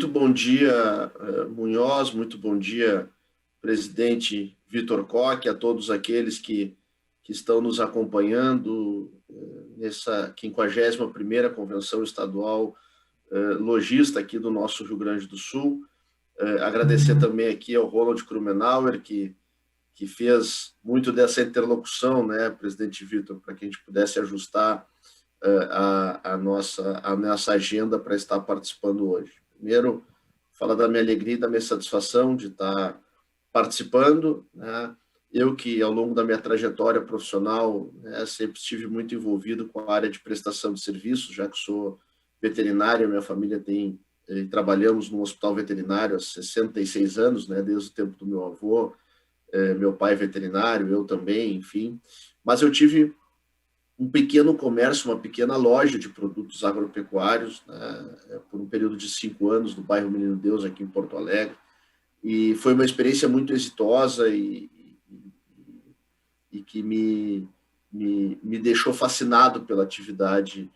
Muito bom dia, Munhoz, muito bom dia, presidente Vitor Koch, a todos aqueles que estão nos acompanhando nessa 51ª Convenção Estadual Logista aqui do nosso Rio Grande do Sul. Agradecer também aqui ao Ronald Krumenauer, que fez muito dessa interlocução, né, presidente Vitor, para que a gente pudesse ajustar a nossa agenda para estar participando hoje. Primeiro, falar da minha alegria e da minha satisfação de estar participando, né? Eu que, ao longo da minha trajetória profissional, né, sempre estive muito envolvido com a área de prestação de serviços, já que sou veterinário, minha família trabalhamos no hospital veterinário há 66 anos, né, desde o tempo do meu avô, meu pai é veterinário, eu também, enfim. Mas eu tive um pequeno comércio, uma pequena loja de produtos agropecuários, né, por um período de 5 anos, no bairro Menino Deus, aqui em Porto Alegre. E foi uma experiência muito exitosa e que me deixou fascinado pela atividade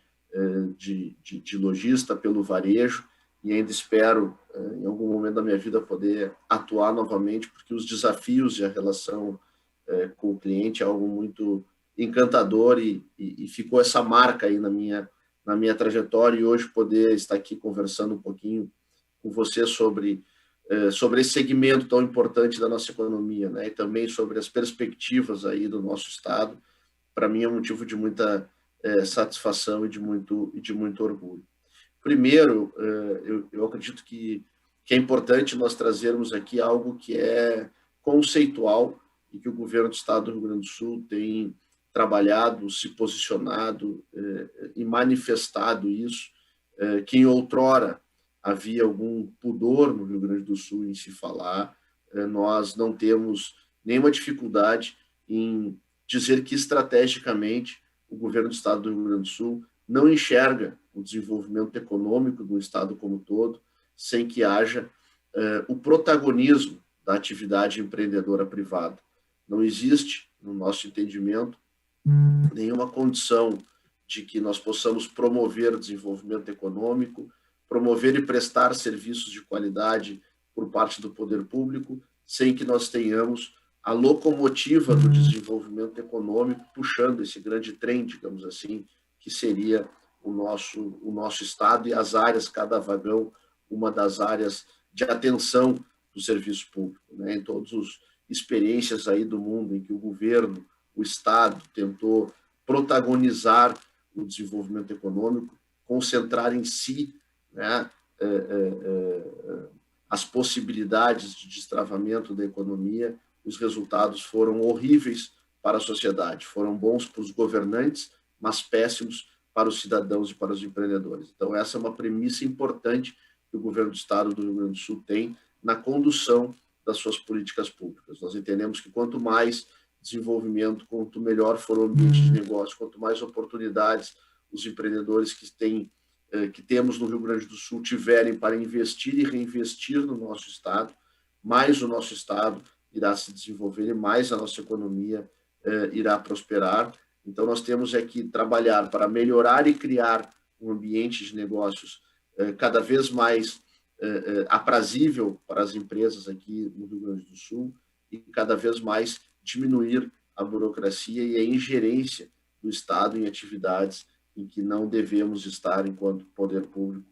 de lojista, pelo varejo, e ainda espero, em algum momento da minha vida, poder atuar novamente, porque os desafios e a relação com o cliente é algo muito encantador e ficou essa marca aí na minha trajetória, e hoje poder estar aqui conversando um pouquinho com você sobre esse segmento tão importante da nossa economia, né, e também sobre as perspectivas aí do nosso estado, para mim é um motivo de muita satisfação e de muito orgulho. Primeiro, eu acredito que é importante nós trazermos aqui algo que é conceitual e que o governo do estado do Rio Grande do Sul tem trabalhado, se posicionado e manifestado isso, que em outrora havia algum pudor no Rio Grande do Sul em se falar, nós não temos nenhuma dificuldade em dizer que estrategicamente o governo do estado do Rio Grande do Sul não enxerga o desenvolvimento econômico do estado como um todo sem que haja o protagonismo da atividade empreendedora privada. Não existe, no nosso entendimento, nenhuma condição de que nós possamos promover o desenvolvimento econômico, promover e prestar serviços de qualidade por parte do poder público, sem que nós tenhamos a locomotiva do desenvolvimento econômico puxando esse grande trem, digamos assim, que seria o nosso estado e as áreas, cada vagão, uma das áreas de atenção do serviço público, né? Em todas as experiências aí do mundo em que o governo, o estado tentou protagonizar o desenvolvimento econômico, concentrar em si, né, as possibilidades de destravamento da economia, os resultados foram horríveis para a sociedade, foram bons para os governantes, mas péssimos para os cidadãos e para os empreendedores. Então, essa é uma premissa importante que o governo do estado do Rio Grande do Sul tem na condução das suas políticas públicas. Nós entendemos que quanto mais desenvolvimento, quanto melhor for o ambiente de negócio, quanto mais oportunidades os empreendedores que temos no Rio Grande do Sul tiverem para investir e reinvestir no nosso estado, mais o nosso estado irá se desenvolver e mais a nossa economia irá prosperar. Então, nós temos que trabalhar para melhorar e criar um ambiente de negócios cada vez mais aprazível para as empresas aqui no Rio Grande do Sul e cada vez mais diminuir a burocracia e a ingerência do Estado em atividades em que não devemos estar, enquanto poder público,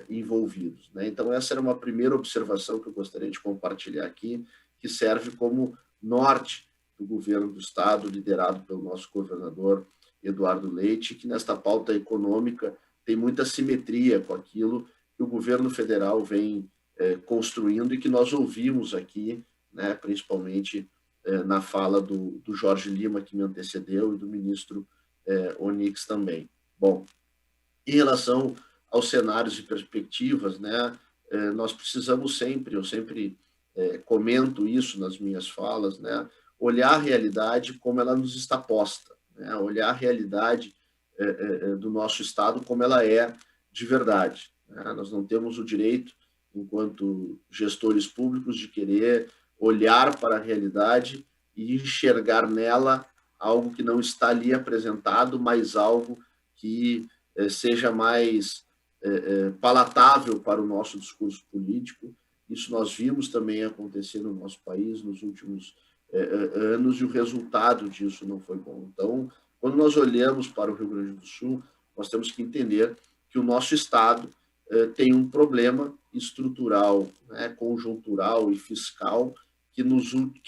envolvidos, né? Então, essa era uma primeira observação que eu gostaria de compartilhar aqui, que serve como norte do governo do Estado, liderado pelo nosso governador Eduardo Leite, que nesta pauta econômica tem muita simetria com aquilo que o governo federal vem construindo e que nós ouvimos aqui, né, principalmente na fala do Jorge Lima, que me antecedeu, e do ministro Onyx também. Bom, em relação aos cenários e perspectivas, né, nós precisamos sempre, eu sempre comento isso nas minhas falas, né, olhar a realidade como ela nos está posta, né, olhar a realidade do nosso Estado como ela é de verdade, né? Nós não temos o direito, enquanto gestores públicos, de querer olhar para a realidade e enxergar nela algo que não está ali apresentado, mas algo que seja mais palatável para o nosso discurso político. Isso nós vimos também acontecer no nosso país nos últimos anos e o resultado disso não foi bom. Então, quando nós olhamos para o Rio Grande do Sul, nós temos que entender que o nosso Estado tem um problema estrutural, né, conjuntural e fiscal que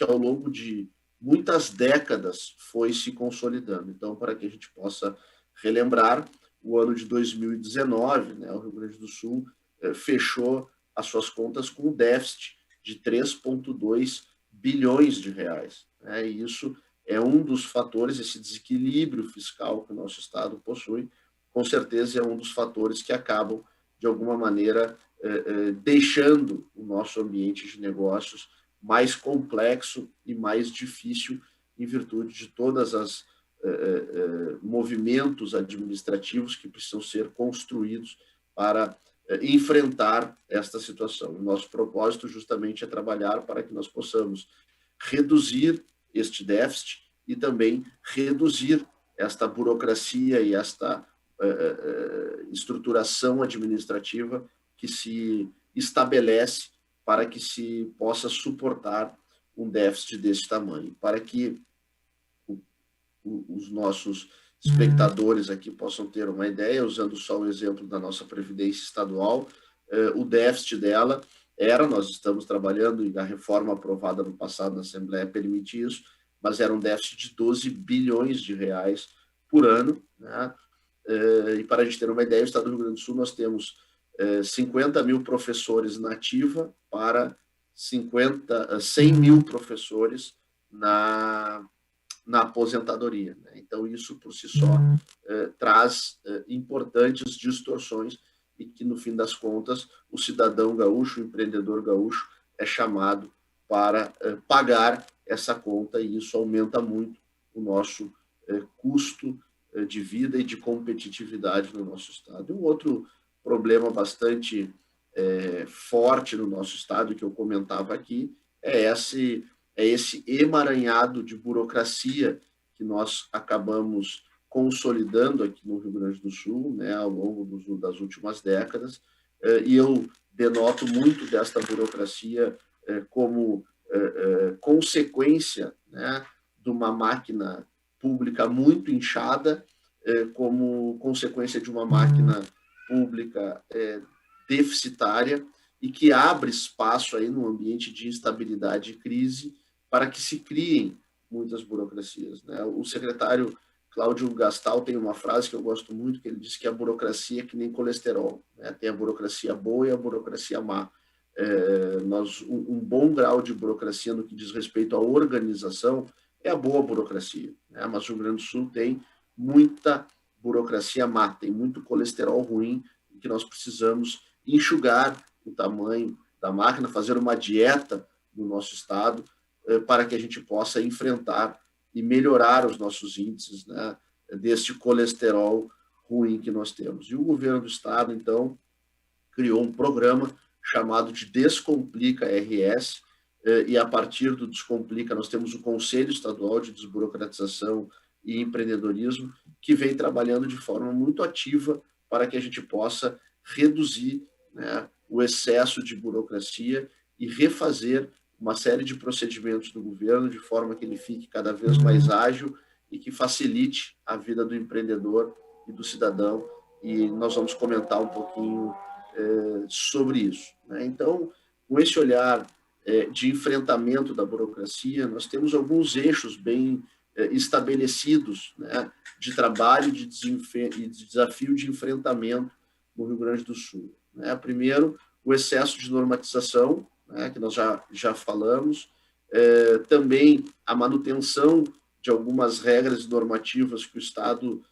ao longo de muitas décadas foi se consolidando. Então, para que a gente possa relembrar, o ano de 2019, né, o Rio Grande do Sul fechou as suas contas com um déficit de 3,2 bilhões de reais. Né, e isso é um dos fatores, esse desequilíbrio fiscal que o nosso Estado possui, com certeza é um dos fatores que acabam, de alguma maneira, deixando o nosso ambiente de negócios mais complexo e mais difícil em virtude de todas as movimentos administrativos que precisam ser construídos para enfrentar esta situação. O nosso propósito justamente é trabalhar para que nós possamos reduzir este déficit e também reduzir esta burocracia e esta estruturação administrativa que se estabelece para que se possa suportar um déficit desse tamanho, para que os nossos espectadores aqui possam ter uma ideia, usando só o exemplo da nossa Previdência Estadual, o déficit dela nós estamos trabalhando, e a reforma aprovada no passado na Assembleia permite isso, mas era um déficit de 12 bilhões de reais por ano, né? E para a gente ter uma ideia, no estado do Rio Grande do Sul nós temos 50 mil professores na ativa para 100 mil professores na aposentadoria. Né? Então, isso por si só traz importantes distorções e que, no fim das contas, o cidadão gaúcho, o empreendedor gaúcho, é chamado para pagar essa conta e isso aumenta muito o nosso custo de vida e de competitividade no nosso estado. E um outro problema bastante forte no nosso estado, que eu comentava aqui, é esse emaranhado de burocracia que nós acabamos consolidando aqui no Rio Grande do Sul, né, ao longo das últimas décadas, e eu denoto muito desta burocracia como consequência, né, de uma máquina pública muito inchada, como consequência de uma máquina pública deficitária e que abre espaço aí no ambiente de instabilidade e crise para que se criem muitas burocracias. Né? O secretário Cláudio Gastal tem uma frase que eu gosto muito, que ele diz que a burocracia é que nem colesterol, né? Tem a burocracia boa e a burocracia má. Um bom grau de burocracia no que diz respeito à organização é a boa burocracia, né? Mas o Rio Grande do Sul tem muita burocracia má, tem muito colesterol ruim, que nós precisamos enxugar o tamanho da máquina, fazer uma dieta no nosso estado para que a gente possa enfrentar e melhorar os nossos índices, né, deste colesterol ruim que nós temos. E o governo do estado, então, criou um programa chamado de Descomplica RS, e a partir do Descomplica nós temos o Conselho Estadual de Desburocratização e Empreendedorismo, que vem trabalhando de forma muito ativa para que a gente possa reduzir, né, o excesso de burocracia e refazer uma série de procedimentos do governo de forma que ele fique cada vez mais ágil e que facilite a vida do empreendedor e do cidadão. E nós vamos comentar um pouquinho sobre isso. Né? Então, com esse olhar de enfrentamento da burocracia, nós temos alguns eixos bem estabelecidos, né, de trabalho e de desafio de enfrentamento no Rio Grande do Sul. Né? Primeiro, o excesso de normatização, né, que nós já falamos, também a manutenção de algumas regras normativas que o Estado,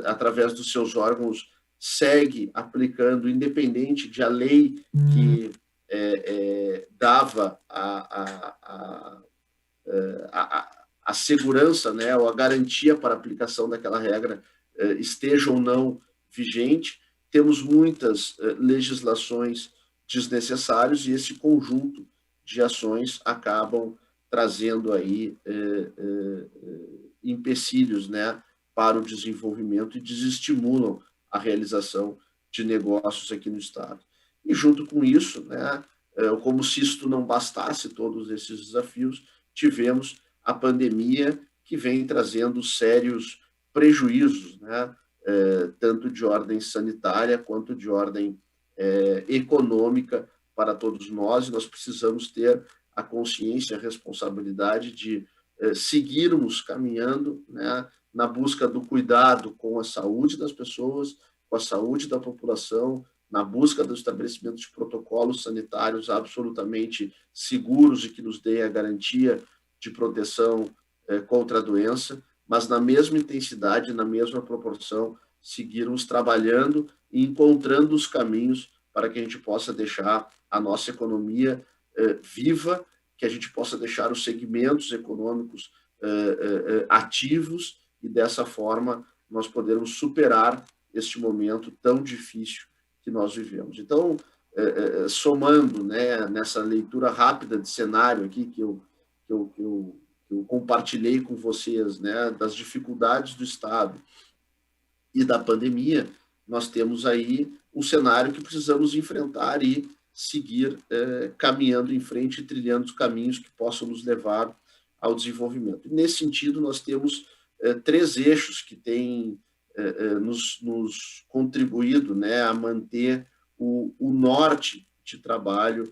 através dos seus órgãos, segue aplicando, independente de a lei que dava a segurança, né, ou a garantia para a aplicação daquela regra esteja ou não vigente. Temos muitas legislações desnecessárias e esse conjunto de ações acabam trazendo aí empecilhos, né, para o desenvolvimento e desestimulam a realização de negócios aqui no Estado. E, junto com isso, né, como se isto não bastasse, todos esses desafios, tivemos a pandemia, que vem trazendo sérios prejuízos, né, tanto de ordem sanitária quanto de ordem econômica para todos nós, e nós precisamos ter a consciência, a responsabilidade de seguirmos caminhando, né, na busca do cuidado com a saúde das pessoas, com a saúde da população, na busca do estabelecimento de protocolos sanitários absolutamente seguros e que nos deem a garantia de proteção contra a doença, mas na mesma intensidade, na mesma proporção, seguirmos trabalhando e encontrando os caminhos para que a gente possa deixar a nossa economia viva, que a gente possa deixar os segmentos econômicos ativos e, dessa forma, nós podermos superar este momento tão difícil que nós vivemos. Então, somando, né, nessa leitura rápida de cenário aqui que eu compartilhei com vocês, né, das dificuldades do Estado e da pandemia, nós temos aí um cenário que precisamos enfrentar e seguir caminhando em frente e trilhando os caminhos que possam nos levar ao desenvolvimento. E, nesse sentido, nós temos três eixos que têm nos contribuído, né, a manter o norte de trabalho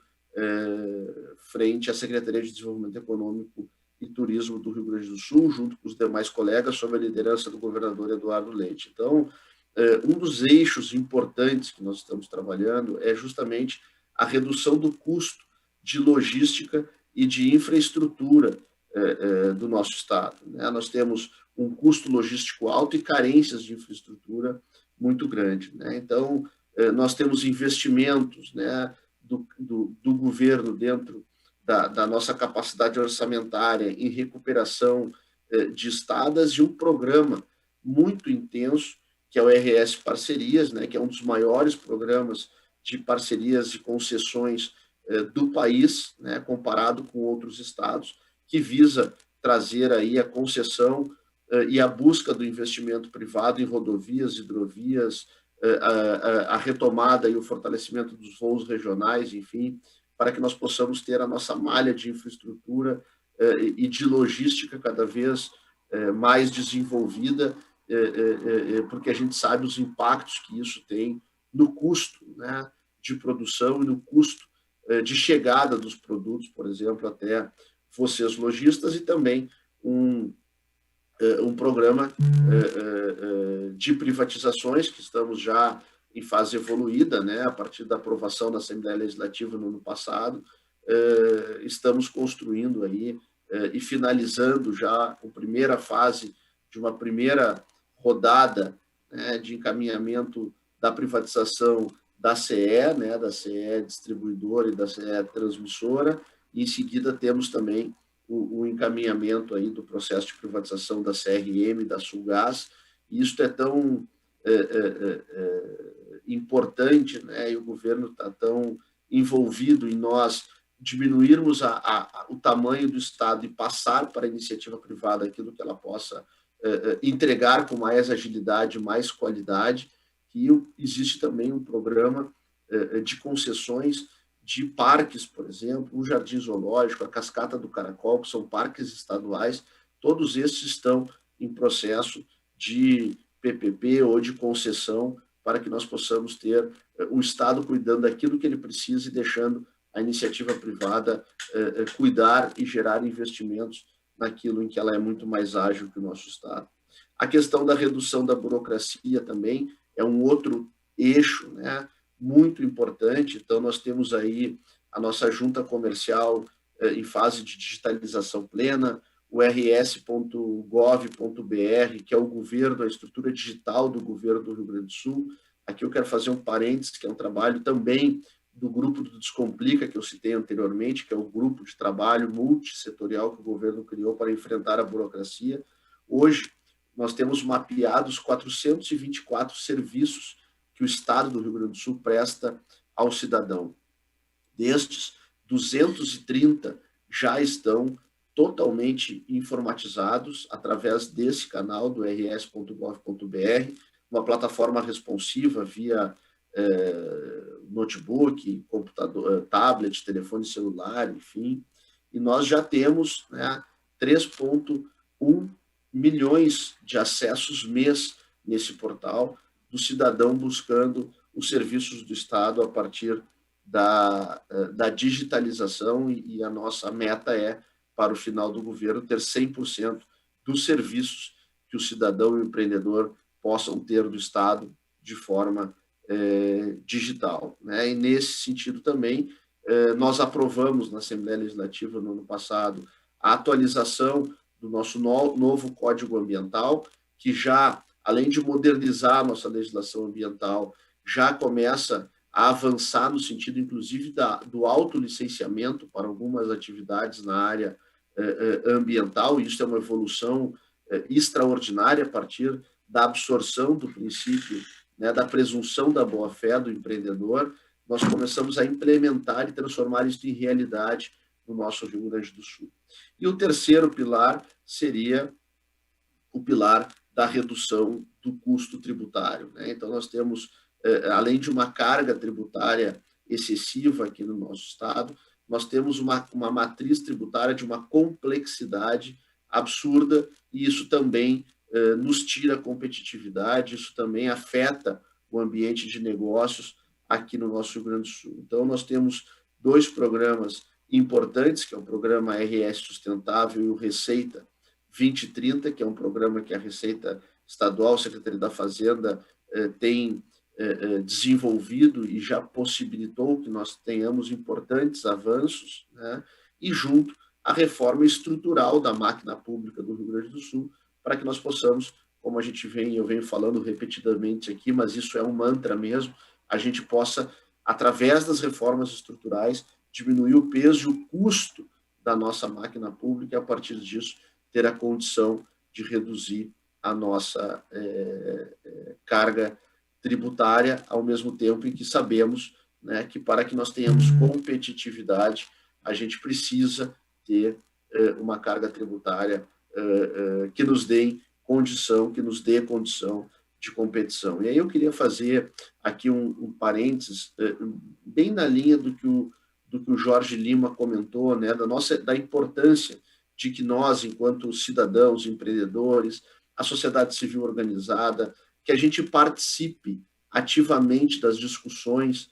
frente à Secretaria de Desenvolvimento Econômico e Turismo do Rio Grande do Sul, junto com os demais colegas, sob a liderança do governador Eduardo Leite. Então, um dos eixos importantes que nós estamos trabalhando é justamente a redução do custo de logística e de infraestrutura do nosso Estado, né? Nós temos um custo logístico alto e carências de infraestrutura muito grande, né? Então, nós temos investimentos, né, do governo dentro da nossa capacidade orçamentária em recuperação de estradas e um programa muito intenso, que é o RS Parcerias, né, que é um dos maiores programas de parcerias e concessões do país, né, comparado com outros estados, que visa trazer aí a concessão e a busca do investimento privado em rodovias, hidrovias, a retomada e o fortalecimento dos voos regionais, enfim, para que nós possamos ter a nossa malha de infraestrutura e de logística cada vez mais desenvolvida, porque a gente sabe os impactos que isso tem no custo, né, de produção e no custo de chegada dos produtos, por exemplo, até vocês lojistas, e também um programa de privatizações, que estamos já em fase evoluída, né, a partir da aprovação da Assembleia Legislativa no ano passado, estamos construindo aí e finalizando já a primeira fase de uma primeira rodada, né, de encaminhamento da privatização da CE, né, da CE distribuidora e da CE transmissora, e em seguida temos também o encaminhamento aí do processo de privatização da CRM, da Sulgás. E isso é tão importante, né, e o governo está tão envolvido em nós diminuirmos o tamanho do Estado e passar para a iniciativa privada aquilo que ela possa entregar com mais agilidade, mais qualidade, que existe também um programa de concessões de parques, por exemplo, o Jardim Zoológico, a Cascata do Caracol, que são parques estaduais, todos esses estão em processo de PPP ou de concessão, para que nós possamos ter o Estado cuidando daquilo que ele precisa e deixando a iniciativa privada cuidar e gerar investimentos naquilo em que ela é muito mais ágil que o nosso Estado. A questão da redução da burocracia também é um outro eixo, né, muito importante. Então, nós temos aí a nossa junta comercial em fase de digitalização plena, o rs.gov.br, que é o governo, a estrutura digital do governo do Rio Grande do Sul. Aqui eu quero fazer um parênteses, que é um trabalho também do grupo do Descomplica, que eu citei anteriormente, que é o grupo de trabalho multissetorial que o governo criou para enfrentar a burocracia. Hoje, nós temos mapeados 424 serviços que o Estado do Rio Grande do Sul presta ao cidadão. Destes, 230 já estão totalmente informatizados através desse canal do rs.gov.br, uma plataforma responsiva via notebook, computador, tablet, telefone celular, enfim, e nós já temos, né, 3,1 milhões de acessos mês nesse portal, do cidadão buscando os serviços do Estado a partir da digitalização, e a nossa meta é, para o final do governo, ter 100% dos serviços que o cidadão e o empreendedor possam ter do Estado de forma digital, né? E nesse sentido também, nós aprovamos na Assembleia Legislativa no ano passado a atualização do nosso novo Código Ambiental, que já, além de modernizar a nossa legislação ambiental, já começa a avançar no sentido, inclusive, do autolicenciamento para algumas atividades na área ambiental, e isso é uma evolução extraordinária a partir da absorção do princípio, né, da presunção da boa-fé do empreendedor. Nós começamos a implementar e transformar isso em realidade no nosso Rio Grande do Sul. E o terceiro pilar seria o pilar da redução do custo tributário, né? Então, nós temos, além de uma carga tributária excessiva aqui no nosso estado, nós temos uma matriz tributária de uma complexidade absurda, e isso também nos tira competitividade, isso também afeta o ambiente de negócios aqui no nosso Rio Grande do Sul. Então, nós temos 2 programas importantes, que é o programa RS Sustentável e o Receita 2030, que é um programa que a Receita Estadual, a Secretaria da Fazenda, tem desenvolvido e já possibilitou que nós tenhamos importantes avanços, né? E junto à reforma estrutural da máquina pública do Rio Grande do Sul, para que nós possamos, como eu venho falando repetidamente aqui, mas isso é um mantra mesmo, a gente possa, através das reformas estruturais, diminuir o peso e o custo da nossa máquina pública, e a partir disso ter a condição de reduzir a nossa carga tributária, ao mesmo tempo em que sabemos, né, que para que nós tenhamos competitividade, a gente precisa ter uma carga tributária que nos dê condição de competição. E aí eu queria fazer aqui um parênteses, bem na linha do que o Jorge Lima comentou, né, da importância de que nós, enquanto cidadãos, empreendedores, a sociedade civil organizada, que a gente participe ativamente das discussões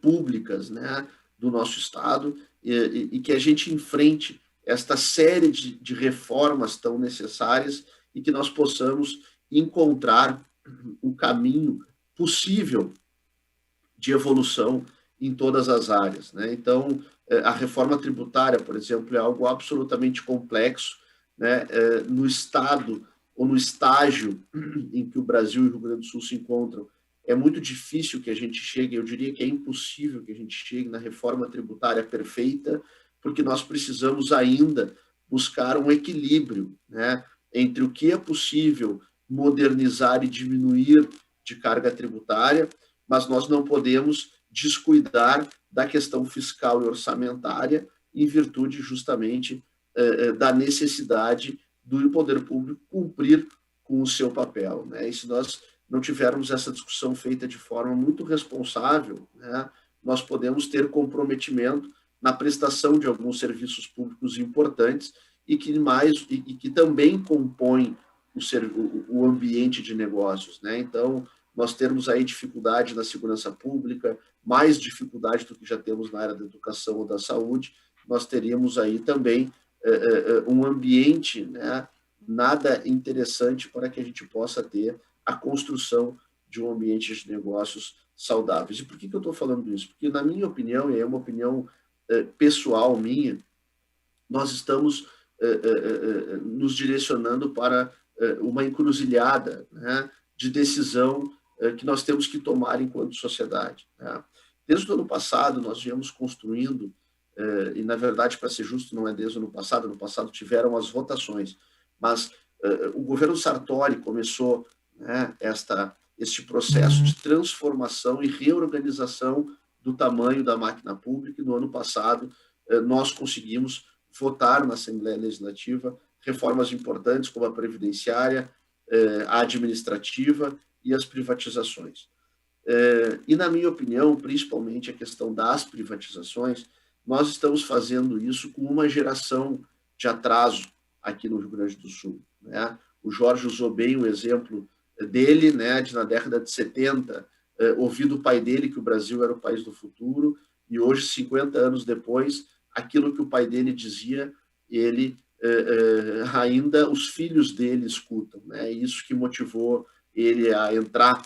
públicas, né, do nosso Estado, e que a gente enfrente esta série de reformas tão necessárias, e que nós possamos encontrar um caminho possível de evolução em todas as áreas, né? Então, a reforma tributária, por exemplo, é algo absolutamente complexo, né? No estado ou no estágio em que o Brasil e o Rio Grande do Sul se encontram, é muito difícil que a gente chegue, eu diria que é impossível que a gente chegue na reforma tributária perfeita, porque nós precisamos ainda buscar um equilíbrio, né, entre o que é possível modernizar e diminuir de carga tributária, mas nós não podemos descuidar da questão fiscal e orçamentária, em virtude justamente da necessidade do poder público cumprir com o seu papel, né? E se nós não tivermos essa discussão feita de forma muito responsável, né, nós podemos ter comprometimento na prestação de alguns serviços públicos importantes e que também compõem o ambiente de negócios, né? Então, nós termos aí dificuldade na segurança pública, mais dificuldade do que já temos na área da educação ou da saúde, nós teríamos aí também um ambiente, né, nada interessante para que a gente possa ter a construção de um ambiente de negócios saudáveis. E por que eu estou falando isso? Porque, na minha opinião, e é uma opinião pessoal minha, nós estamos nos direcionando para uma encruzilhada, né, de decisão que nós temos que tomar enquanto sociedade, né? Desde o ano passado, nós viemos construindo, e, na verdade, para ser justo, não é desde o ano passado tiveram as votações, mas o governo Sartori começou, né, este processo de transformação e reorganização do tamanho da máquina pública, e no ano passado nós conseguimos votar na Assembleia Legislativa reformas importantes como a previdenciária, a administrativa e as privatizações. E, na minha opinião, principalmente a questão das privatizações, nós estamos fazendo isso com uma geração de atraso aqui no Rio Grande do Sul, né? O Jorge usou bem o exemplo dele, né, de na década de 70, ouvir do pai dele que o Brasil era o país do futuro, e hoje, 50 anos depois, aquilo que o pai dele dizia, ele ainda, os filhos dele escutam, né? Isso que motivou ele a entrar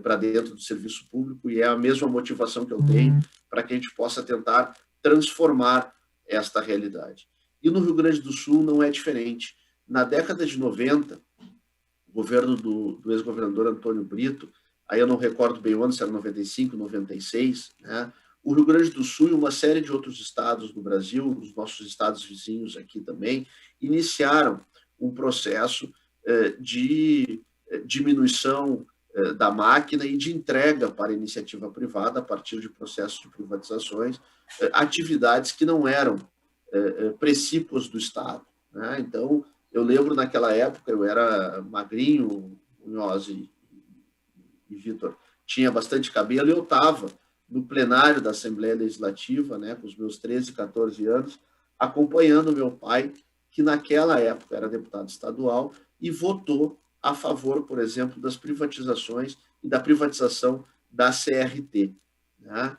para dentro do serviço público, e é a mesma motivação que eu tenho para que a gente possa tentar transformar esta realidade. E no Rio Grande do Sul não é diferente. Na década de 90, o governo do ex-governador Antônio Brito, aí eu não recordo bem o ano, se era 95, 96, né? O Rio Grande do Sul e uma série de outros estados do Brasil, os nossos estados vizinhos aqui também, iniciaram um processo de diminuição da máquina e de entrega para a iniciativa privada, a partir de processos de privatizações, atividades que não eram precípios do Estado, né? Então, eu lembro naquela época, eu era magrinho, Munhoz e Vitor, tinha bastante cabelo, e eu estava no plenário da Assembleia Legislativa, né, com os meus 13, 14 anos, acompanhando meu pai, que naquela época era deputado estadual, e votou a favor, por exemplo, das privatizações e da privatização da CRT, né?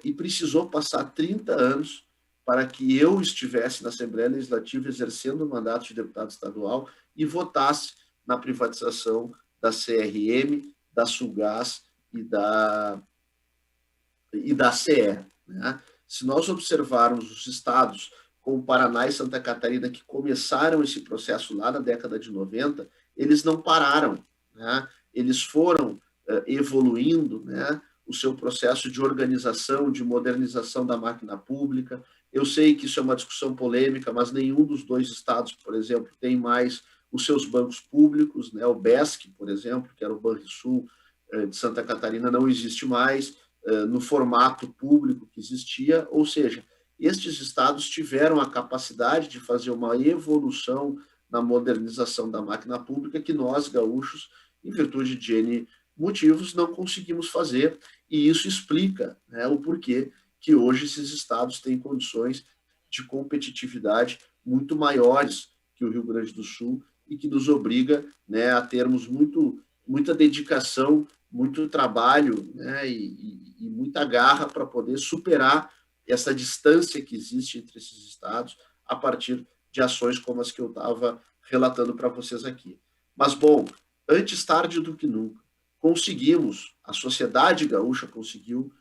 E precisou passar 30 anos para que eu estivesse na Assembleia Legislativa exercendo o mandato de deputado estadual e votasse na privatização da CRM, da Sulgás e da CE, né? Se nós observarmos os estados como Paraná e Santa Catarina, que começaram esse processo lá na década de 90, eles não pararam, né? Eles foram evoluindo, né, o seu processo de organização, de modernização da máquina pública. Eu sei que isso é uma discussão polêmica, mas nenhum dos dois estados, por exemplo, tem mais os seus bancos públicos, né? O BESC, por exemplo, que era o Banrisul de Santa Catarina, não existe mais no formato público que existia, ou seja, estes estados tiveram a capacidade de fazer uma evolução na modernização da máquina pública que nós, gaúchos, em virtude de N motivos, não conseguimos fazer, e isso explica, né, o porquê que hoje esses estados têm condições de competitividade muito maiores que o Rio Grande do Sul e que nos obriga, né, a termos muita dedicação, muito trabalho, né, e muita garra para poder superar essa distância que existe entre esses estados a partir de ações como as que eu estava relatando para vocês aqui. Mas, bom, antes tarde do que nunca, conseguimos, a sociedade gaúcha conseguiu,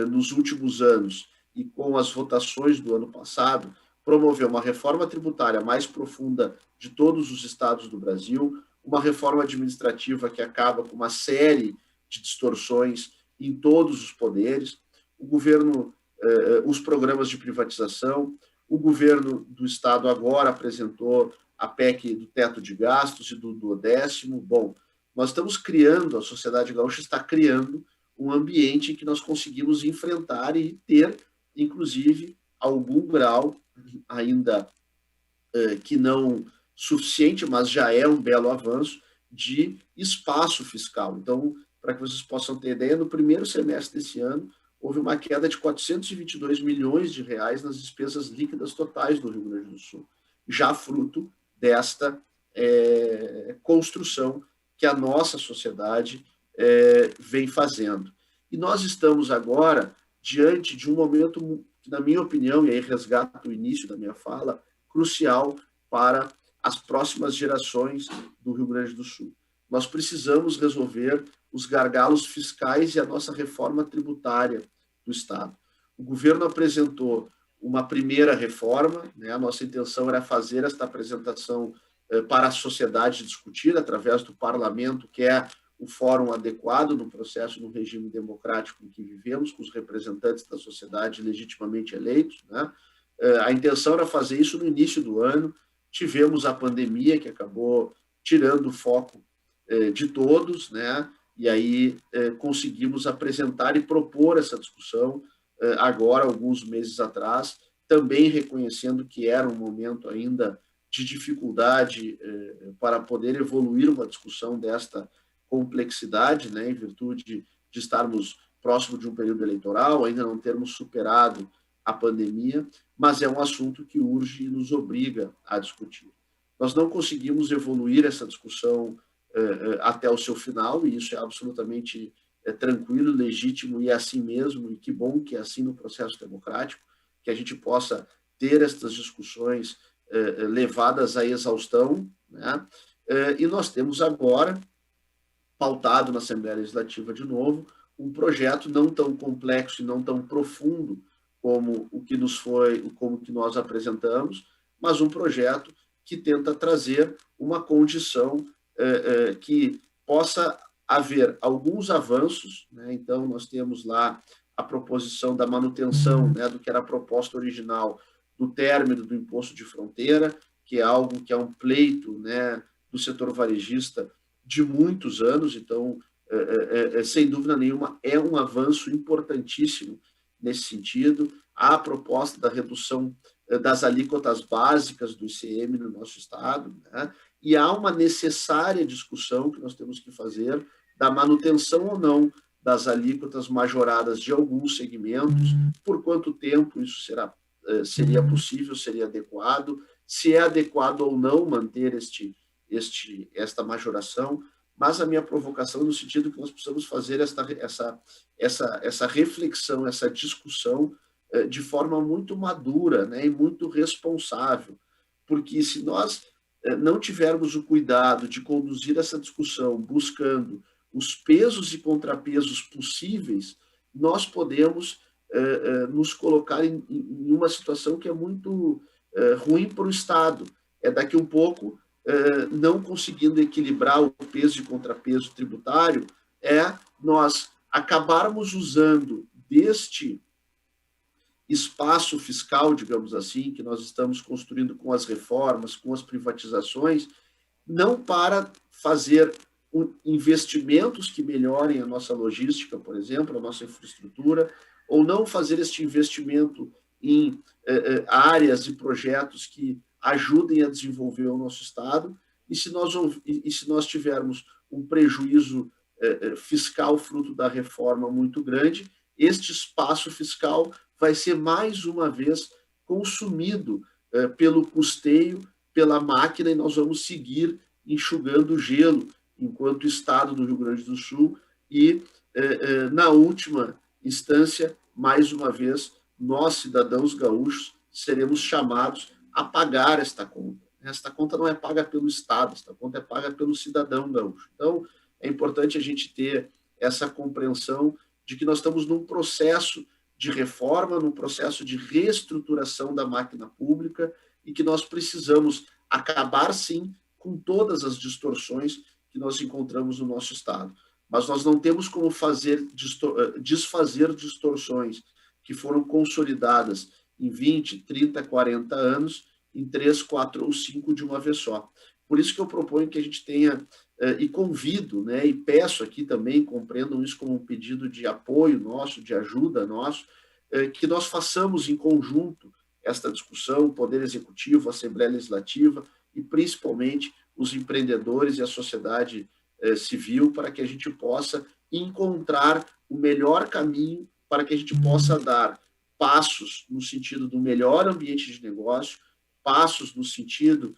nos últimos anos, e com as votações do ano passado, promover uma reforma tributária mais profunda de todos os estados do Brasil, uma reforma administrativa que acaba com uma série de distorções em todos os poderes, o governo, os programas de privatização, o governo do estado agora apresentou a PEC do teto de gastos e do duodécimo. Bom, nós estamos criando, a sociedade gaúcha está criando um ambiente em que nós conseguimos enfrentar e ter, inclusive, algum grau, ainda que não suficiente, mas já é um belo avanço, de espaço fiscal. Então, para que vocês possam ter ideia, no primeiro semestre desse ano, houve uma queda de 422 milhões de reais nas despesas líquidas totais do Rio Grande do Sul, já fruto desta construção que a nossa sociedade vem fazendo. E nós estamos agora diante de um momento, na minha opinião, e aí resgato o início da minha fala, crucial para as próximas gerações do Rio Grande do Sul. Nós precisamos resolver os gargalos fiscais e a nossa reforma tributária do Estado. O governo apresentou uma primeira reforma, né? A nossa intenção era fazer esta apresentação para a sociedade discutir através do parlamento, que é o fórum adequado no processo, no regime democrático em que vivemos, com os representantes da sociedade legitimamente eleitos, né? A intenção era fazer isso no início do ano. Tivemos a pandemia, que acabou tirando o foco de todos, né? E aí conseguimos apresentar e propor essa discussão agora, alguns meses atrás, também reconhecendo que era um momento ainda de dificuldade para poder evoluir uma discussão desta complexidade, né, em virtude de estarmos próximo de um período eleitoral, ainda não termos superado a pandemia, mas é um assunto que urge e nos obriga a discutir. Nós não conseguimos evoluir essa discussão até o seu final, e isso é absolutamente tranquilo, legítimo e é assim mesmo, e que bom que é assim no processo democrático, que a gente possa ter estas discussões levadas à exaustão, né? E nós temos agora, pautado na Assembleia Legislativa de novo, um projeto não tão complexo e não tão profundo como o que como que nós apresentamos, mas um projeto que tenta trazer uma condição que possa haver alguns avanços, né? Então, nós temos lá a proposição da manutenção, né, do que era a proposta original do término do imposto de fronteira, que é algo que é um pleito, né, do setor varejista de muitos anos. Então, sem dúvida nenhuma, é um avanço importantíssimo nesse sentido. Há a proposta da redução das alíquotas básicas do ICM no nosso Estado, né? E há uma necessária discussão que nós temos que fazer da manutenção ou não das alíquotas majoradas de alguns segmentos, por quanto tempo isso seria possível, seria adequado, se é adequado ou não manter esta majoração. Mas a minha provocação no sentido que nós precisamos fazer essa reflexão, essa discussão de forma muito madura, né, e muito responsável, porque se nós não tivermos o cuidado de conduzir essa discussão buscando os pesos e contrapesos possíveis, nós podemos nos colocar em uma situação que é muito ruim para o Estado. Daqui um pouco, não conseguindo equilibrar o peso e contrapeso tributário, nós acabarmos usando deste espaço fiscal, digamos assim, que nós estamos construindo com as reformas, com as privatizações, não para fazer investimentos que melhorem a nossa logística, por exemplo, a nossa infraestrutura, ou não fazer este investimento em áreas e projetos que ajudem a desenvolver o nosso Estado. E se nós tivermos um prejuízo fiscal fruto da reforma muito grande, este espaço fiscal vai ser mais uma vez consumido pelo custeio, pela máquina, e nós vamos seguir enxugando gelo enquanto Estado do Rio Grande do Sul e, na última instância, mais uma vez, nós, cidadãos gaúchos, seremos chamados a pagar esta conta. Esta conta não é paga pelo Estado, esta conta é paga pelo cidadão gaúcho. Então, é importante a gente ter essa compreensão de que nós estamos num processo de reforma, num processo de reestruturação da máquina pública e que nós precisamos acabar, sim, com todas as distorções que nós encontramos no nosso Estado. Mas nós não temos como desfazer distorções que foram consolidadas em 20, 30, 40 anos, em 3, 4 ou 5 de uma vez só. Por isso que eu proponho que a gente tenha, e convido, né, e peço aqui também, compreendam isso como um pedido de apoio nosso, de ajuda nosso, que nós façamos em conjunto esta discussão, o Poder Executivo, a Assembleia Legislativa e principalmente os empreendedores e a sociedade civil, para que a gente possa encontrar o melhor caminho para que a gente possa dar passos no sentido do melhor ambiente de negócio, passos no sentido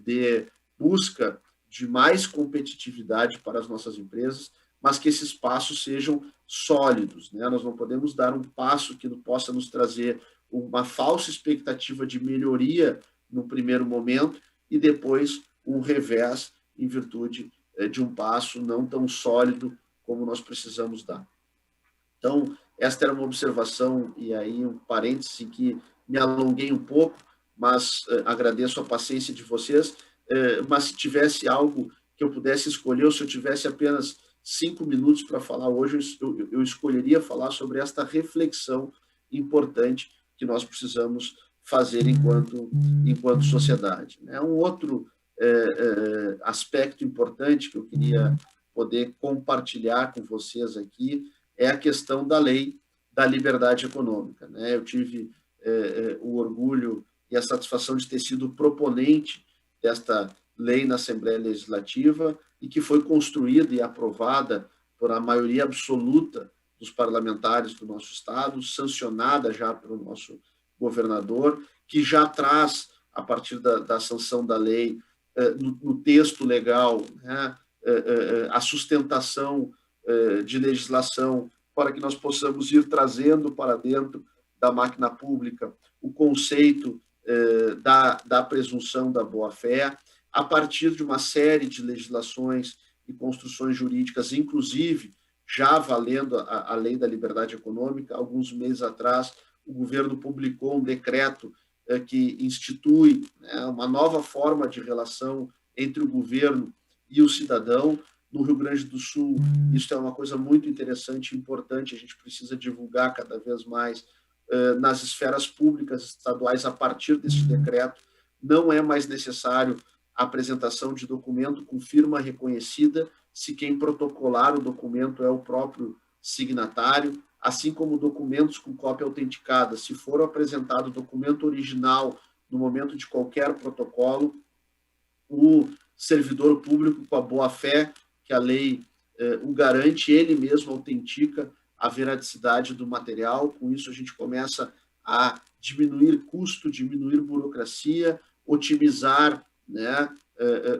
de busca de mais competitividade para as nossas empresas, mas que esses passos sejam sólidos, né? Nós não podemos dar um passo que possa nos trazer uma falsa expectativa de melhoria no primeiro momento e depois um revés em virtude de um passo não tão sólido como nós precisamos dar. Então, esta era uma observação e aí um parêntese em que me alonguei um pouco, mas agradeço a paciência de vocês. Mas se tivesse algo que eu pudesse escolher, ou se eu tivesse apenas 5 minutos para falar hoje, eu escolheria falar sobre esta reflexão importante que nós precisamos fazer enquanto sociedade. Um outro aspecto importante que eu queria poder compartilhar com vocês aqui é a questão da lei da liberdade econômica. Eu tive o orgulho e a satisfação de ter sido proponente lei na Assembleia Legislativa e que foi construída e aprovada por a maioria absoluta dos parlamentares do nosso Estado, sancionada já pelo nosso governador, que já traz, a partir da sanção da lei, no texto legal, né, a sustentação de legislação para que nós possamos ir trazendo para dentro da máquina pública o conceito da presunção da boa-fé, a partir de uma série de legislações e construções jurídicas, inclusive já valendo a lei da liberdade econômica. Alguns meses atrás, o governo publicou um decreto que institui, né, uma nova forma de relação entre o governo e o cidadão. No Rio Grande do Sul, isso é uma coisa muito interessante e importante, a gente precisa divulgar cada vez mais nas esferas públicas estaduais. A partir desse decreto, não é mais necessário a apresentação de documento com firma reconhecida, se quem protocolar o documento é o próprio signatário, assim como documentos com cópia autenticada. Se for apresentado o documento original no momento de qualquer protocolo, o servidor público, com a boa-fé que a lei o garante, ele mesmo autentica a veradicidade do material. Com isso, a gente começa a diminuir custo, diminuir burocracia, otimizar, né,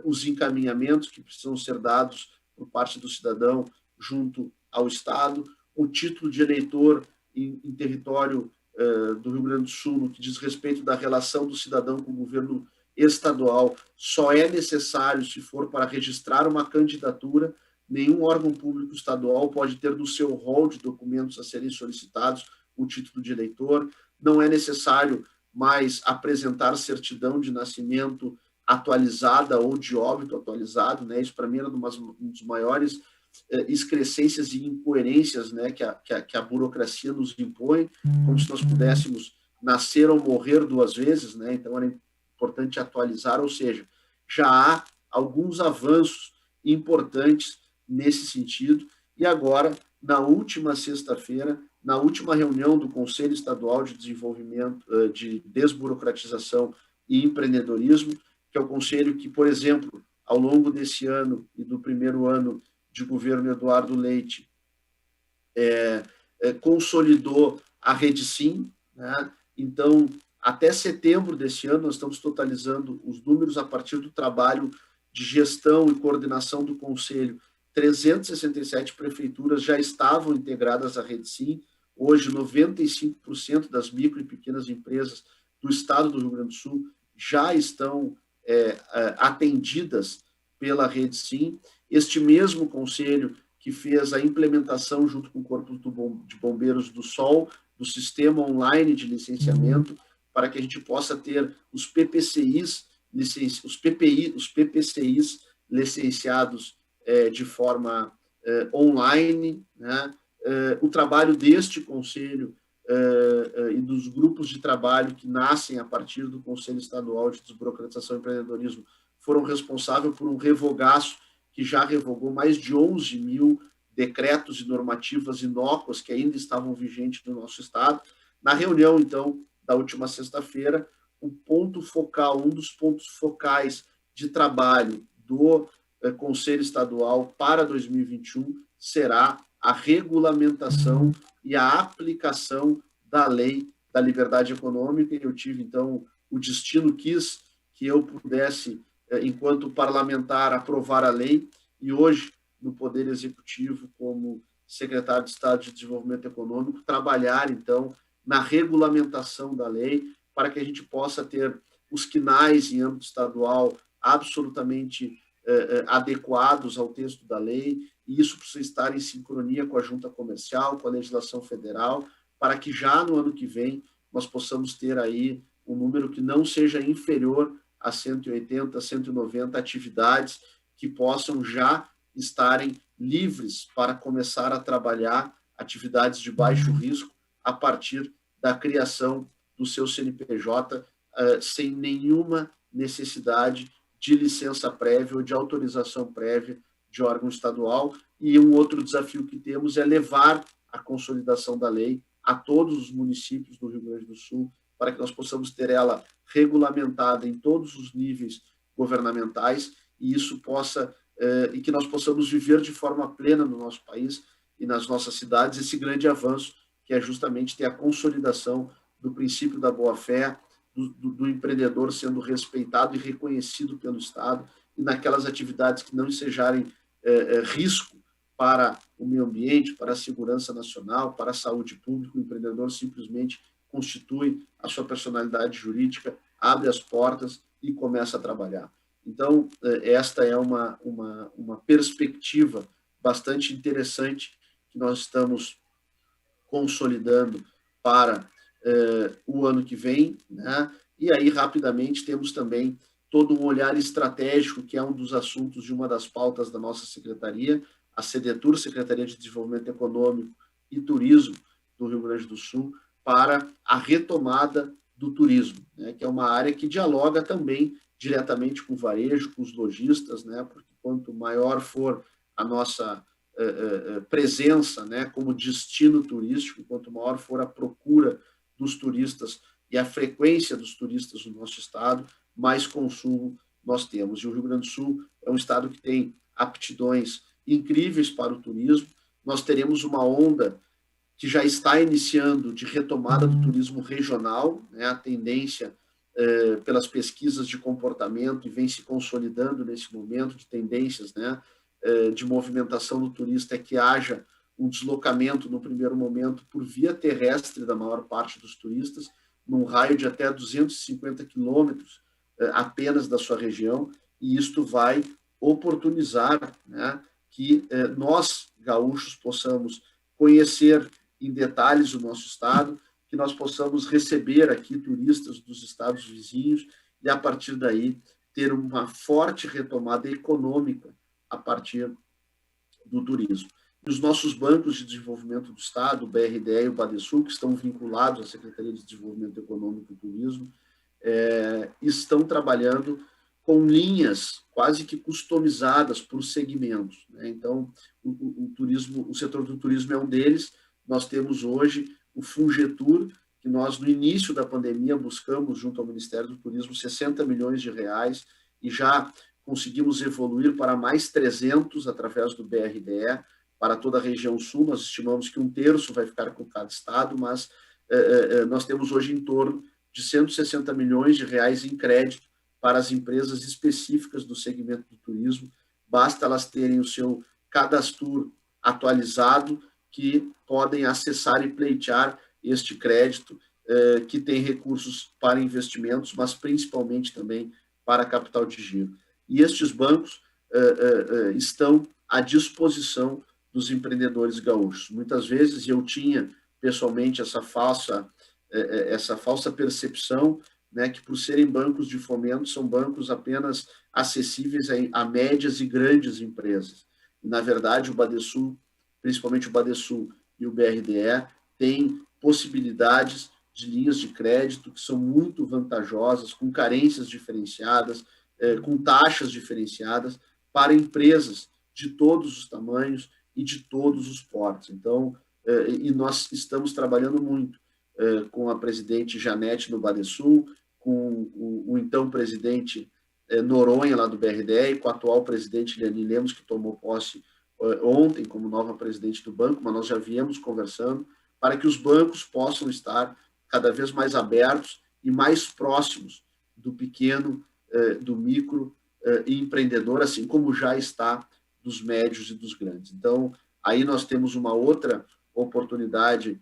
os encaminhamentos que precisam ser dados por parte do cidadão junto ao Estado. O título de eleitor em território do Rio Grande do Sul, no que diz respeito da relação do cidadão com o governo estadual, só é necessário se for para registrar uma candidatura. Nenhum órgão público estadual pode ter no seu rol de documentos a serem solicitados o título de eleitor. Não é necessário mais apresentar certidão de nascimento atualizada ou de óbito atualizado, né? Isso, para mim, era uma das maiores excrescências e incoerências, né, que a burocracia nos impõe, como se nós pudéssemos nascer ou morrer duas vezes, né? Então, era importante atualizar, ou seja, já há alguns avanços importantes nesse sentido. E agora, na última sexta-feira, na última reunião do Conselho Estadual de Desenvolvimento, de Desburocratização e Empreendedorismo, que é o conselho que, por exemplo, ao longo desse ano e do primeiro ano de governo Eduardo Leite, consolidou a Rede Sim, né? Então, até setembro desse ano, nós estamos totalizando os números a partir do trabalho de gestão e coordenação do Conselho. 367 prefeituras já estavam integradas à Rede Sim. Hoje, 95% das micro e pequenas empresas do estado do Rio Grande do Sul já estão atendidas pela Rede Sim. Este mesmo Conselho que fez a implementação, junto com o Corpo de Bombeiros do Sol, do sistema online de licenciamento, para que a gente possa ter os PPCIs, os PPCIs licenciados de forma online, né? O trabalho deste conselho e dos grupos de trabalho que nascem a partir do Conselho Estadual de Desburocratização e Empreendedorismo foram responsáveis por um revogaço que já revogou mais de 11 mil decretos e normativas inócuas que ainda estavam vigentes no nosso Estado. Na reunião, então, da última sexta-feira, o ponto focal, um dos pontos focais de trabalho do Conselho Estadual para 2021 será a regulamentação e a aplicação da lei da liberdade econômica. E eu tive, então, o destino quis que eu pudesse, enquanto parlamentar, aprovar a lei, e hoje, no Poder Executivo, como secretário de Estado de Desenvolvimento Econômico, trabalhar, então, na regulamentação da lei, para que a gente possa ter os quinais em âmbito estadual absolutamente adequados ao texto da lei, e isso precisa estar em sincronia com a Junta Comercial, com a legislação federal, para que já no ano que vem nós possamos ter aí um número que não seja inferior a 180, 190 atividades que possam já estarem livres para começar a trabalhar atividades de baixo risco a partir da criação do seu CNPJ, sem nenhuma necessidade de licença prévia ou de autorização prévia de órgão estadual. E um outro desafio que temos é levar a consolidação da lei a todos os municípios do Rio Grande do Sul, para que nós possamos ter ela regulamentada em todos os níveis governamentais, e isso possa, e que nós possamos viver de forma plena no nosso país e nas nossas cidades esse grande avanço, que é justamente ter a consolidação do princípio da boa-fé, do empreendedor sendo respeitado e reconhecido pelo Estado, e naquelas atividades que não ensejarem risco para o meio ambiente, para a segurança nacional, para a saúde pública, o empreendedor simplesmente constitui a sua personalidade jurídica, abre as portas e começa a trabalhar. Então, esta é uma perspectiva bastante interessante que nós estamos consolidando para o ano que vem, né? E aí, rapidamente, temos também todo um olhar estratégico, que é um dos assuntos de uma das pautas da nossa secretaria, a SEDETUR, Secretaria de Desenvolvimento Econômico e Turismo do Rio Grande do Sul, para a retomada do turismo, né? Que é uma área que dialoga também diretamente com o varejo, com os lojistas, né? Porque quanto maior for a nossa presença, né, como destino turístico, quanto maior for a procura dos turistas e a frequência dos turistas no nosso estado, mais consumo nós temos. E o Rio Grande do Sul é um estado que tem aptidões incríveis para o turismo. Nós teremos uma onda que já está iniciando de retomada do turismo regional, né, a tendência pelas pesquisas de comportamento, e vem se consolidando nesse momento de tendências, né, de movimentação do turista, é que haja um deslocamento, no primeiro momento, por via terrestre da maior parte dos turistas, num raio de até 250 quilômetros apenas da sua região, e isto vai oportunizar, né, que nós, gaúchos, possamos conhecer em detalhes o nosso estado, que nós possamos receber aqui turistas dos estados vizinhos e, a partir daí, ter uma forte retomada econômica a partir do turismo. E os nossos bancos de desenvolvimento do Estado, o BRDE e o Badesul, que estão vinculados à Secretaria de Desenvolvimento Econômico e Turismo, estão trabalhando com linhas quase que customizadas por segmentos, né? Então, o setor do turismo é um deles. Nós temos hoje o Fungetur, que nós, no início da pandemia, buscamos, junto ao Ministério do Turismo, 60 milhões de reais, e já conseguimos evoluir para mais 300 através do BRDE, para toda a região sul. Nós estimamos que 1/3 vai ficar com cada estado, mas nós temos hoje em torno de 160 milhões de reais em crédito para as empresas específicas do segmento do turismo. Basta elas terem o seu cadastro atualizado, que podem acessar e pleitear este crédito, que tem recursos para investimentos, mas principalmente também para capital de giro. E estes bancos estão à disposição dos empreendedores gaúchos. Muitas vezes eu tinha pessoalmente essa falsa percepção, né, que por serem bancos de fomento, são bancos apenas acessíveis a médias e grandes empresas. E, na verdade, o Badesul, principalmente o Badesul e o BRDE, têm possibilidades de linhas de crédito que são muito vantajosas, com carências diferenciadas, com taxas diferenciadas para empresas de todos os tamanhos e de todos os portes. Então, e nós estamos trabalhando muito com a presidente Janete no Badesul, com o então presidente Noronha, lá do BRDE, e com a atual presidente Liane Lemos, que tomou posse ontem como nova presidente do banco, mas nós já viemos conversando para que os bancos possam estar cada vez mais abertos e mais próximos do pequeno, do micro e empreendedor, assim como já está dos médios e dos grandes. Então, aí nós temos uma outra oportunidade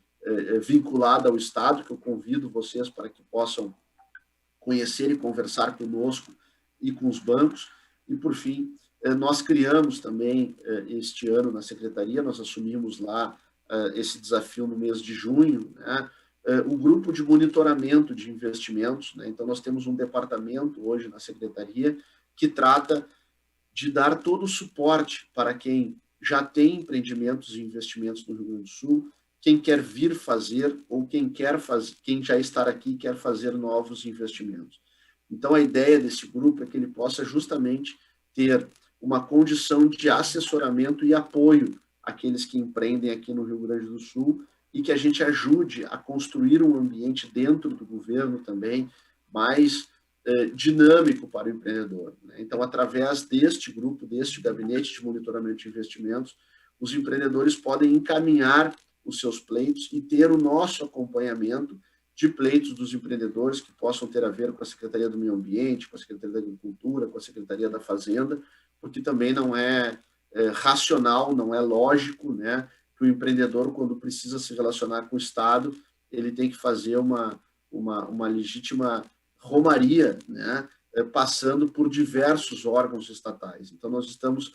vinculada ao Estado, que eu convido vocês para que possam conhecer e conversar conosco e com os bancos. E, por fim, nós criamos também, este ano na Secretaria, nós assumimos lá esse desafio no mês de junho, né, o grupo de monitoramento de investimentos, né? Então, nós temos um departamento hoje na Secretaria que trata de dar todo o suporte para quem já tem empreendimentos e investimentos no Rio Grande do Sul, quem quer vir fazer ou quem já está aqui e quer fazer novos investimentos. Então, a ideia desse grupo é que ele possa justamente ter uma condição de assessoramento e apoio àqueles que empreendem aqui no Rio Grande do Sul, e que a gente ajude a construir um ambiente dentro do governo também mais dinâmico para o empreendedor, né? Então, através deste grupo, deste gabinete de monitoramento de investimentos, os empreendedores podem encaminhar os seus pleitos e ter o nosso acompanhamento de pleitos dos empreendedores que possam ter a ver com a Secretaria do Meio Ambiente, com a Secretaria da Agricultura, com a Secretaria da Fazenda, porque também não é racional, não é lógico, né, que o empreendedor, quando precisa se relacionar com o Estado, ele tem que fazer uma legítima romaria, né, passando por diversos órgãos estatais. Então, nós estamos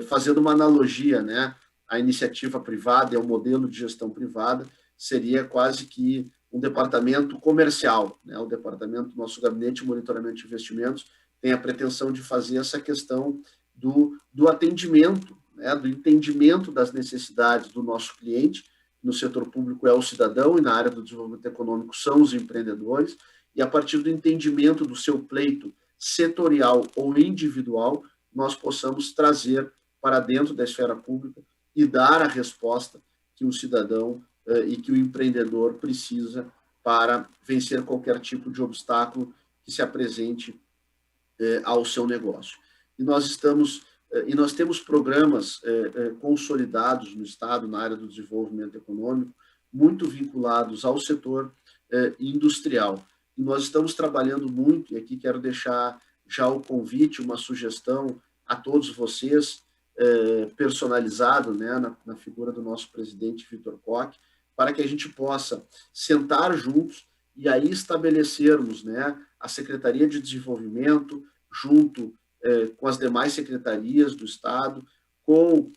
fazendo uma analogia, né, a iniciativa privada e ao modelo de gestão privada seria quase que um departamento comercial, né? O departamento, nosso gabinete de monitoramento de investimentos tem a pretensão de fazer essa questão do atendimento, né? Do entendimento das necessidades do nosso cliente. No setor público é o cidadão e na área do desenvolvimento econômico são os empreendedores, e a partir do entendimento do seu pleito setorial ou individual, nós possamos trazer para dentro da esfera pública e dar a resposta que o cidadão e que o empreendedor precisa para vencer qualquer tipo de obstáculo que se apresente ao seu negócio. E nós temos programas consolidados no Estado, na área do desenvolvimento econômico, muito vinculados ao setor industrial. E nós estamos trabalhando muito, e aqui quero deixar já o convite, uma sugestão a todos vocês, personalizado, né, na figura do nosso presidente Vitor Koch, para que a gente possa sentar juntos e aí estabelecermos, né, a Secretaria de Desenvolvimento, junto com as demais secretarias do Estado, com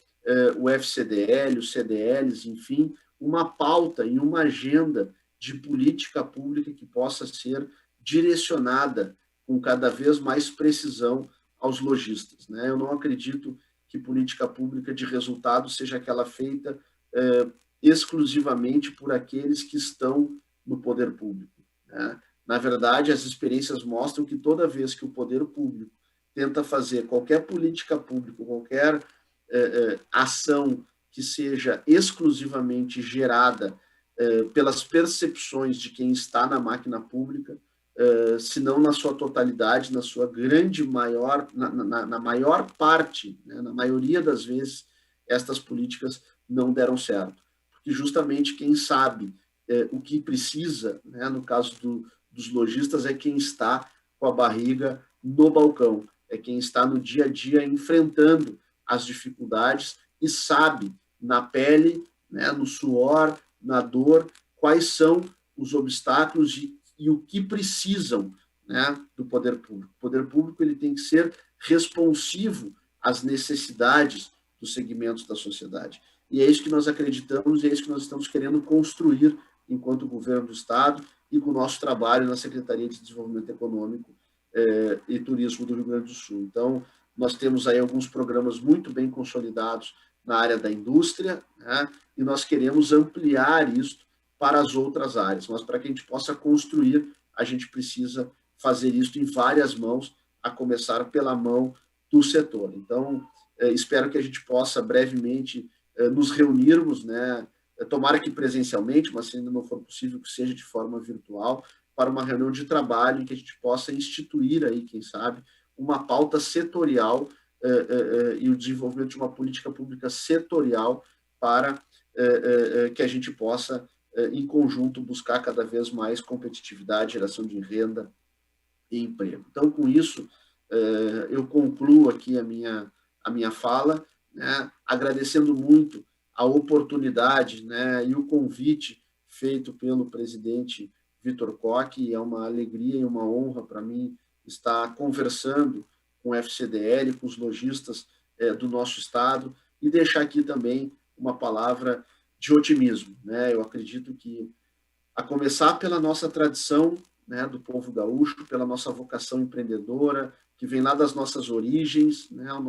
o FCDL, os CDLs, enfim, uma pauta e uma agenda de política pública que possa ser direcionada com cada vez mais precisão aos lojistas, né? Eu não acredito que política pública de resultado seja aquela feita exclusivamente por aqueles que estão no poder público, né? Na verdade, as experiências mostram que toda vez que o poder público tenta fazer qualquer política pública, qualquer ação que seja exclusivamente gerada pelas percepções de quem está na máquina pública, se não na sua totalidade, na sua grande maior, na maior parte, né, na maioria das vezes, estas políticas não deram certo. Porque justamente quem sabe o que precisa, né, no caso dos lojistas, é quem está com a barriga no balcão, é quem está no dia a dia enfrentando as dificuldades e sabe na pele, né, no suor, na dor, quais são os obstáculos e o que precisam, né, do poder público. O poder público ele tem que ser responsivo às necessidades dos segmentos da sociedade. E é isso que nós acreditamos e é isso que nós estamos querendo construir enquanto governo do Estado e com o nosso trabalho na Secretaria de Desenvolvimento Econômico e Turismo do Rio Grande do Sul. Então, nós temos aí alguns programas muito bem consolidados na área da indústria, né, e nós queremos ampliar isso para as outras áreas, mas para que a gente possa construir, a gente precisa fazer isso em várias mãos, a começar pela mão do setor. Então, espero que a gente possa brevemente nos reunirmos, né, tomara que presencialmente, mas se ainda não for possível, que seja de forma virtual, para uma reunião de trabalho em que a gente possa instituir aí, quem sabe, uma pauta setorial e o desenvolvimento de uma política pública setorial para que a gente possa, em conjunto, buscar cada vez mais competitividade, geração de renda e emprego. Então, com isso, eu concluo aqui a minha fala, né, agradecendo muito a oportunidade, né, e o convite feito pelo presidente Vitor Koch. É uma alegria e uma honra para mim estar conversando com o FCDL, com os lojistas do nosso estado, e deixar aqui também uma palavra de otimismo, né? Eu acredito que, a começar pela nossa tradição, né, do povo gaúcho, pela nossa vocação empreendedora, que vem lá das nossas origens, né? O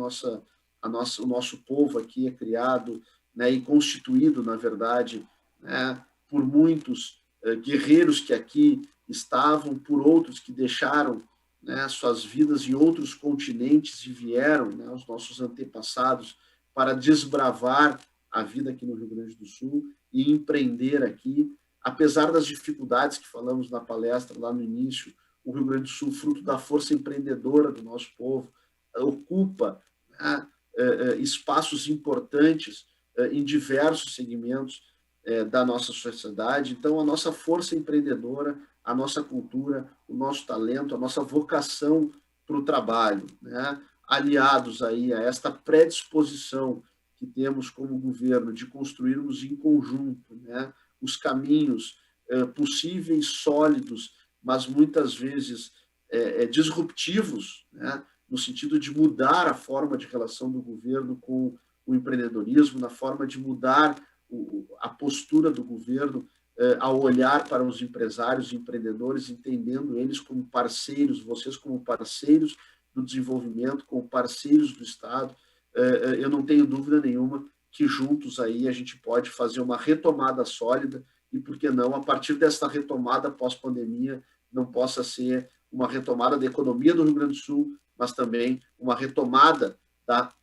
nosso povo aqui é criado, né, e constituído, na verdade, né, por muitos guerreiros que aqui estavam, por outros que deixaram, né, suas vidas em outros continentes e vieram, né, os nossos antepassados, para desbravar a vida aqui no Rio Grande do Sul e empreender aqui, apesar das dificuldades que falamos na palestra lá no início, o Rio Grande do Sul, fruto da força empreendedora do nosso povo, ocupa, né, espaços importantes em diversos segmentos da nossa sociedade. Então, a nossa força empreendedora, a nossa cultura, o nosso talento, a nossa vocação para o trabalho, né, aliados aí a esta predisposição que temos como governo de construirmos em conjunto, né, os caminhos possíveis, sólidos, mas muitas vezes disruptivos, né, no sentido de mudar a forma de relação do governo com o empreendedorismo, na forma de mudar a postura do governo ao olhar para os empresários e empreendedores, entendendo eles como parceiros, vocês como parceiros do desenvolvimento, como parceiros do Estado. Eu não tenho dúvida nenhuma que juntos aí a gente pode fazer uma retomada sólida e, por que não, a partir desta retomada pós-pandemia, não possa ser uma retomada da economia do Rio Grande do Sul, mas também uma retomada da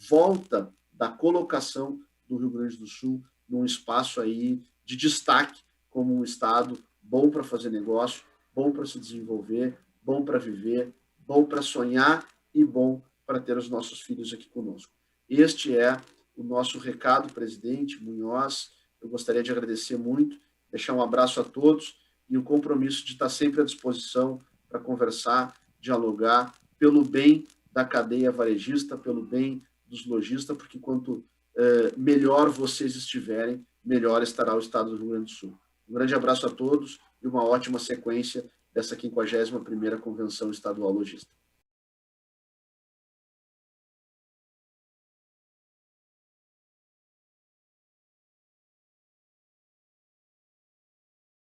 volta da colocação do Rio Grande do Sul num espaço aí de destaque como um estado bom para fazer negócio, bom para se desenvolver, bom para viver, bom para sonhar e bom para ter os nossos filhos aqui conosco. Este é o nosso recado, presidente Munhoz. Eu gostaria de agradecer muito, deixar um abraço a todos e o compromisso de estar sempre à disposição para conversar, dialogar, pelo bem da cadeia varejista, pelo bem dos lojistas, porque quanto melhor vocês estiverem, melhor estará o Estado do Rio Grande do Sul. Um grande abraço a todos e uma ótima sequência dessa 51ª Convenção Estadual Logística.